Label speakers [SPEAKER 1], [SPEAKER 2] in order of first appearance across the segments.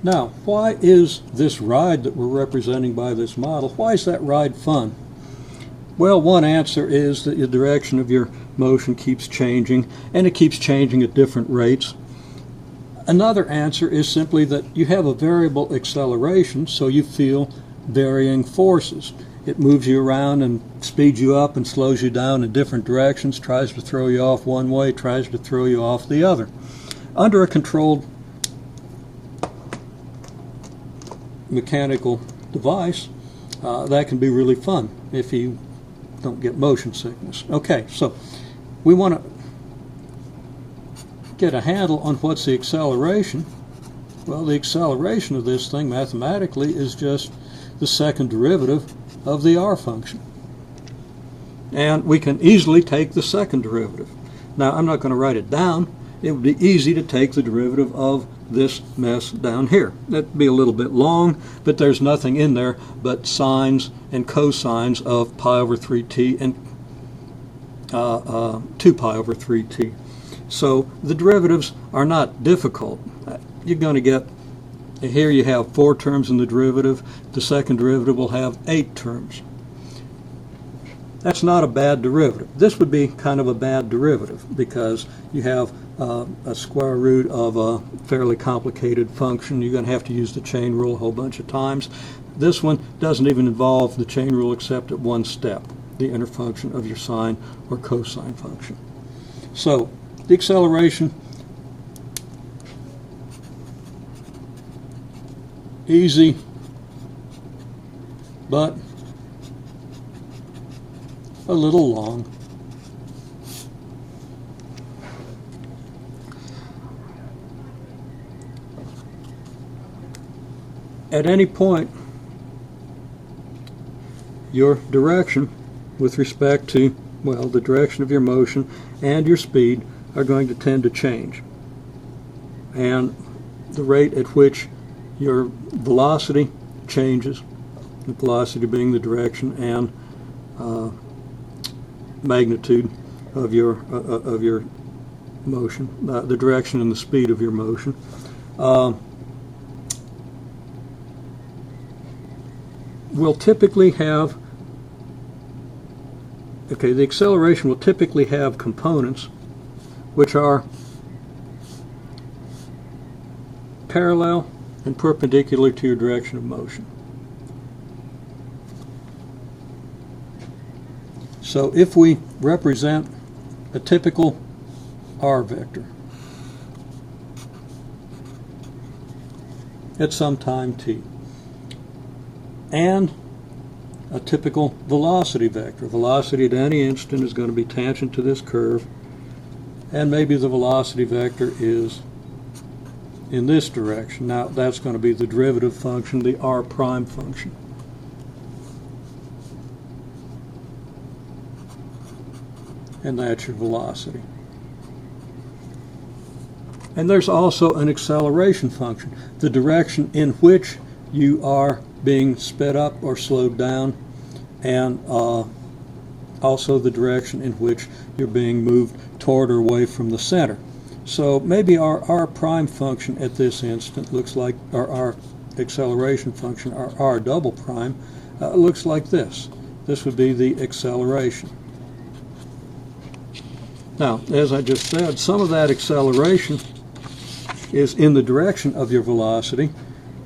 [SPEAKER 1] Now, why is this ride that we're representing by this model, why is that ride fun? Well, one answer is that the direction of your motion keeps changing, and it keeps changing at different rates. Another answer is simply that you have a variable acceleration, so you feel varying forces. It moves you around and speeds you up and slows you down in different directions, tries to throw you off one way, tries to throw you off the other. Under a controlled mechanical device, that can be really fun if you don't get motion sickness. Okay, so we want to get a handle on what's the acceleration. Well, the acceleration of this thing mathematically is just the second derivative of the r function. And we can easily take the second derivative. Now, I'm not going to write it down. It would be easy to take the derivative of this mess down here. That'd be a little bit long, but there's nothing in there but sines and cosines of pi over 3t and 2 pi over 3t. So the derivatives are not difficult. You're going to get, here you have 4 terms in the derivative. The second derivative will have 8 terms. That's not a bad derivative. This would be kind of a bad derivative because you have a square root of a fairly complicated function. You're going to have to use the chain rule a whole bunch of times. This one doesn't even involve the chain rule except at one step, the inner function of your sine or cosine function. So the acceleration, easy, but a little long. At any point, your direction with respect to, well, the direction of your motion and your speed are going to tend to change. And the rate at which your velocity changes, the velocity being the direction and magnitude of your motion, the direction and the speed of your motion. Will typically have, the acceleration will typically have components which are parallel and perpendicular to your direction of motion. So if we represent a typical r vector at some time t, and a typical velocity vector. Velocity at any instant is going to be tangent to this curve, and maybe the velocity vector is in this direction. Now that's going to be the derivative function, the r prime function. And that's your velocity. And there's also an acceleration function, the direction in which you are being sped up or slowed down, and also the direction in which you're being moved toward or away from the center. So maybe our r prime function at this instant looks like, or our acceleration function, our r double prime, looks like this. This would be the acceleration. Now, as I just said, some of that acceleration is in the direction of your velocity,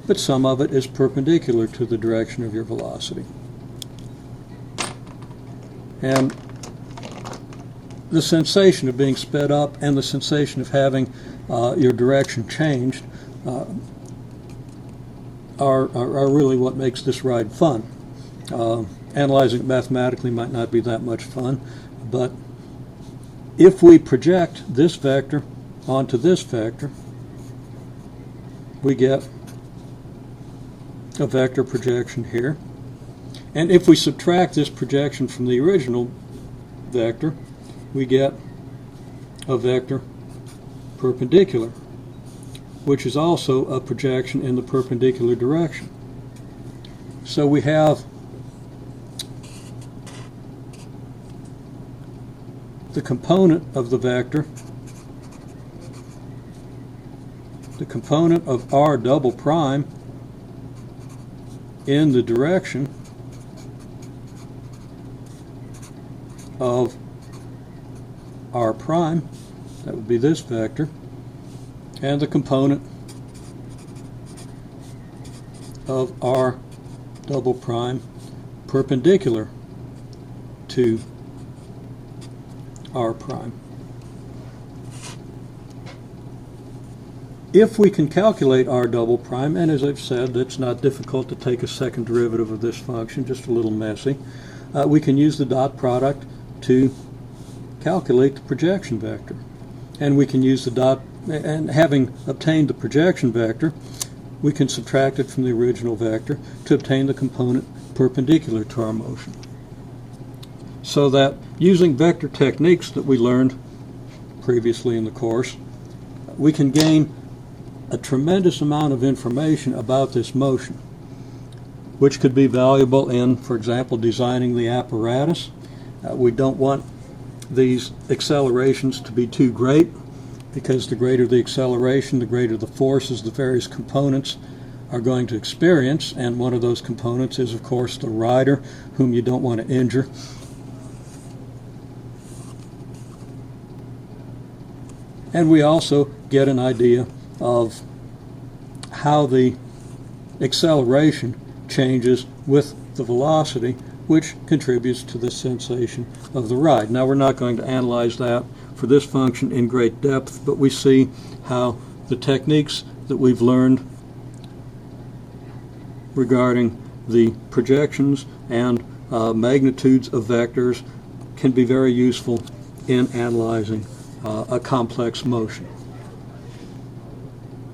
[SPEAKER 1] but some of it is perpendicular to the direction of your velocity. And the sensation of being sped up and the sensation of having your direction changed are really what makes this ride fun. Analyzing it mathematically might not be that much fun, but if we project this vector onto this vector, we get a vector projection here. And if we subtract this projection from the original vector, we get a vector perpendicular, which is also a projection in the perpendicular direction. So we have the component of the vector, the component of r double prime in the direction of r prime, that would be this vector, and the component of r double prime perpendicular to r prime. If we can calculate r double prime, and as I've said, it's not difficult to take a second derivative of this function, just a little messy, we can use the dot product to calculate the projection vector. And we can use the dot, and having obtained the projection vector, we can subtract it from the original vector to obtain the component perpendicular to our motion. So that using vector techniques that we learned previously in the course, we can gain a tremendous amount of information about this motion, which could be valuable in, for example, designing the apparatus. We don't want these accelerations to be too great, because the greater the acceleration, the greater the forces the various components are going to experience, and one of those components is, of course, the rider, whom you don't want to injure. And we also get an idea of how the acceleration changes with the velocity, which contributes to the sensation of the ride. Now, we're not going to analyze that for this function in great depth, but we see how the techniques that we've learned regarding the projections and magnitudes of vectors can be very useful in analyzing a complex motion.